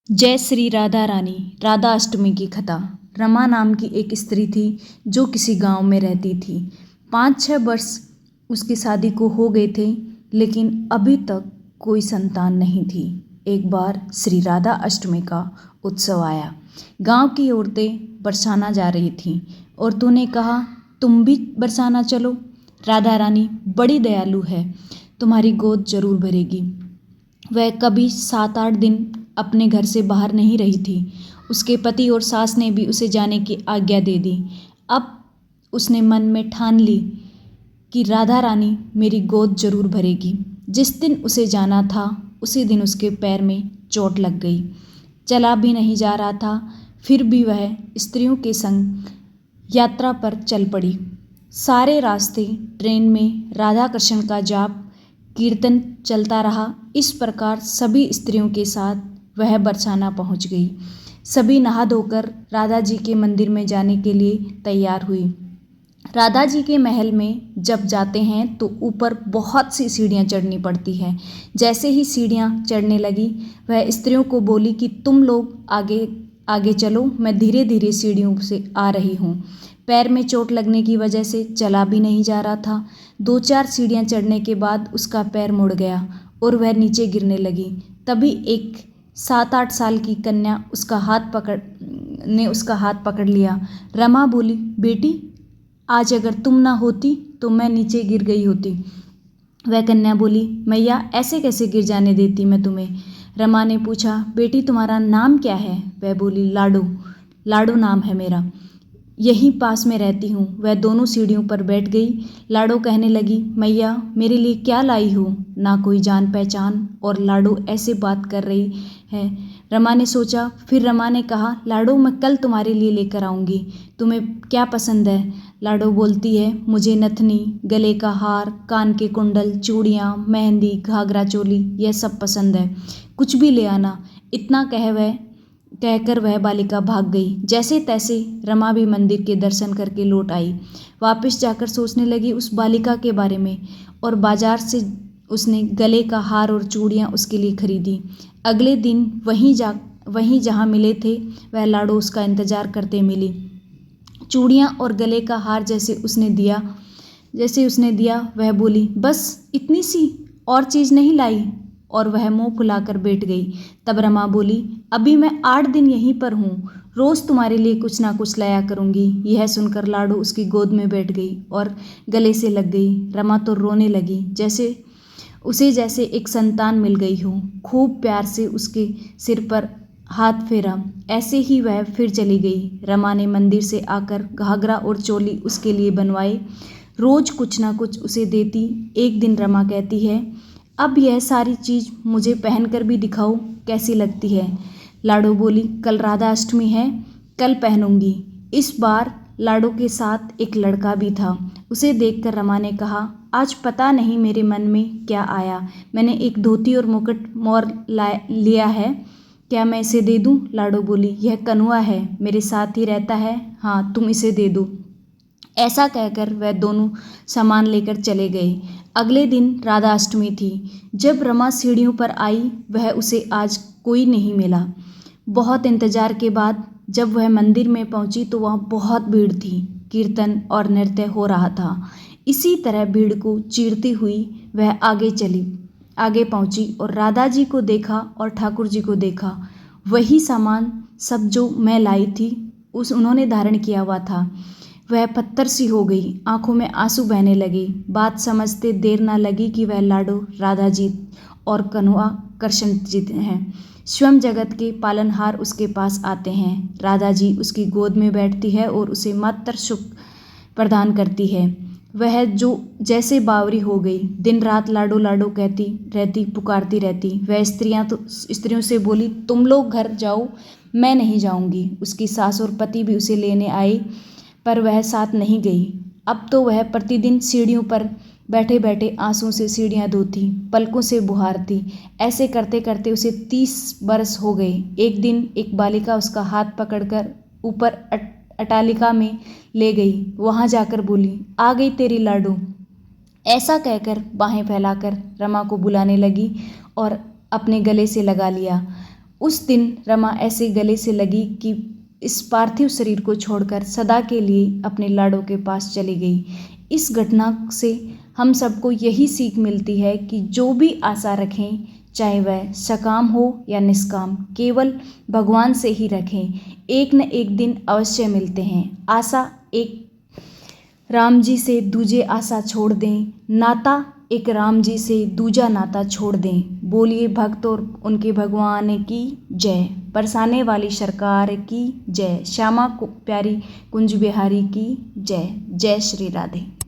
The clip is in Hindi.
जय श्री राधा रानी। राधा अष्टमी की कथा। रमा नाम की एक स्त्री थी जो किसी गांव में रहती थी। 5-6 वर्ष उसकी शादी को हो गए थे, लेकिन अभी तक कोई संतान नहीं थी। एक बार श्री राधा अष्टमी का उत्सव आया। गांव की औरतें बरसाना जा रही थीं और तूने कहा तुम भी बरसाना चलो। राधा रानी बड़ी दयालु है, तुम्हारी गोद जरूर भरेगी। वह कभी 7-8 दिन अपने घर से बाहर नहीं रही थी। उसके पति और सास ने भी उसे जाने की आज्ञा दे दी। अब उसने मन में ठान ली कि राधा रानी मेरी गोद जरूर भरेगी। जिस दिन उसे जाना था उसी दिन उसके पैर में चोट लग गई। चला भी नहीं जा रहा था, फिर भी वह स्त्रियों के संग यात्रा पर चल पड़ी। सारे रास्ते ट्रेन में राधा कृष्ण का जाप कीर्तन चलता रहा। इस प्रकार सभी स्त्रियों के साथ वह बरसाना पहुंच गई। सभी नहा धोकर राधा जी के मंदिर में जाने के लिए तैयार हुई। राधा जी के महल में जब जाते हैं तो ऊपर बहुत सी सीढ़ियाँ चढ़नी पड़ती हैं। जैसे ही सीढ़ियाँ चढ़ने लगी, वह स्त्रियों को बोली कि तुम लोग आगे आगे चलो, मैं धीरे धीरे सीढ़ियों से आ रही हूँ। पैर में चोट लगने की वजह से चला भी नहीं जा रहा था। 2-4 सीढ़ियाँ चढ़ने के बाद उसका पैर मुड़ गया और वह नीचे गिरने लगी। तभी एक 7-8 साल की कन्या उसका हाथ पकड़ लिया। रमा बोली, बेटी आज अगर तुम ना होती तो मैं नीचे गिर गई होती। वह कन्या बोली, मैया ऐसे कैसे गिर जाने देती मैं तुम्हें। रमा ने पूछा, बेटी तुम्हारा नाम क्या है। वह बोली, लाडो। लाडो नाम है मेरा, यहीं पास में रहती हूँ। वह दोनों सीढ़ियों पर बैठ गई। लाडो कहने लगी, मैया मेरे लिए क्या लाई हो, ना कोई जान पहचान और लाडो ऐसे बात कर रही है। रमा ने सोचा, फिर रमा ने कहा, लाडो मैं कल तुम्हारे लिए लेकर आऊँगी, तुम्हें क्या पसंद है। लाडो बोलती है, मुझे नथनी, गले का हार, कान के कुंडल, चूड़ियाँ, मेहंदी, घाघरा चोली यह सब पसंद है, कुछ भी ले आना। इतना कहकर वह बालिका भाग गई। जैसे तैसे रमा भी मंदिर के दर्शन करके लौट आई। वापस जाकर सोचने लगी उस बालिका के बारे में और बाजार से उसने गले का हार और चूड़ियाँ उसके लिए खरीदी। अगले दिन वहीं जहाँ मिले थे वह लाडो उसका इंतजार करते मिली। चूड़ियाँ और गले का हार जैसे उसने दिया वह बोली, बस इतनी सी, और चीज़ नहीं लाई। और वह मुंह फुलाकर बैठ गई। तब रमा बोली, अभी मैं 8 दिन यहीं पर हूँ, रोज़ तुम्हारे लिए कुछ ना कुछ लाया करूँगी। यह सुनकर लाडो उसकी गोद में बैठ गई और गले से लग गई। रमा तो रोने लगी, जैसे एक संतान मिल गई हो। खूब प्यार से उसके सिर पर हाथ फेरा। ऐसे ही वह फिर चली गई। रमा ने मंदिर से आकर घाघरा और चोली उसके लिए बनवाए, रोज कुछ ना कुछ उसे देती। एक दिन रमा कहती है, अब यह सारी चीज़ मुझे पहनकर भी दिखाओ, कैसी लगती है। लाडो बोली, कल राधा अष्टमी है, कल पहनूंगी। इस बार लाडो के साथ एक लड़का भी था। उसे देखकर रमा ने कहा, आज पता नहीं मेरे मन में क्या आया, मैंने एक धोती और मुकुट मोर लिया है, क्या मैं इसे दे दूं। लाडो बोली, यह कनुआ है, मेरे साथ ही रहता है, हाँ तुम इसे दे दो। ऐसा कहकर वह दोनों सामान लेकर चले गए। अगले दिन राधा अष्टमी थी। जब रमा सीढ़ियों पर आई, वह उसे आज कोई नहीं मिला। बहुत इंतजार के बाद जब वह मंदिर में पहुंची तो वहाँ बहुत भीड़ थी। कीर्तन और नृत्य हो रहा था। इसी तरह भीड़ को चीरती हुई वह आगे पहुंची और राधा जी को देखा और ठाकुर जी को देखा। वही सामान सब जो मैं लाई थी उन्होंने धारण किया हुआ था। वह पत्थर सी हो गई, आंखों में आंसू बहने लगे। बात समझते देर ना लगी कि वह लाडो राधा जी और कन्हैया कृष्ण जी हैं। स्वयं जगत के पालनहार उसके पास आते हैं। राधा जी उसकी गोद में बैठती है और उसे मात्र सुख प्रदान करती है। वह जो जैसे बावरी हो गई, दिन रात लाडो लाडो कहती रहती, पुकारती रहती। वह स्त्रियों से बोली, तुम लोग घर जाओ, मैं नहीं जाऊंगी। उसकी सास और पति भी उसे लेने आए, पर वह साथ नहीं गई। अब तो वह प्रतिदिन सीढ़ियों पर बैठे बैठे आंसू से सीढ़ियाँ धोती, पलकों से बुहारती। ऐसे करते करते उसे 30 बरस हो गए। एक दिन एक बालिका उसका हाथ पकड़कर ऊपर अटालिका में ले गई। वहाँ जाकर बोली, आ गई तेरी लाडो। ऐसा कहकर बाहें फैलाकर रमा को बुलाने लगी और अपने गले से लगा लिया। उस दिन रमा ऐसे गले से लगी कि इस पार्थिव शरीर को छोड़कर सदा के लिए अपने लाड़ों के पास चली गई। इस घटना से हम सबको यही सीख मिलती है कि जो भी आशा रखें, चाहे वह सकाम हो या निष्काम, केवल भगवान से ही रखें। एक न एक दिन अवश्य मिलते हैं। आशा एक राम जी से दूजे आशा छोड़ दें, नाता एक राम जी से दूजा नाता छोड़ दें। बोलिए भक्त और उनके भगवान की जय। बरसाने वाली सरकार की जय। श्यामा प्यारी कुंज बिहारी की जय। जय श्री राधे।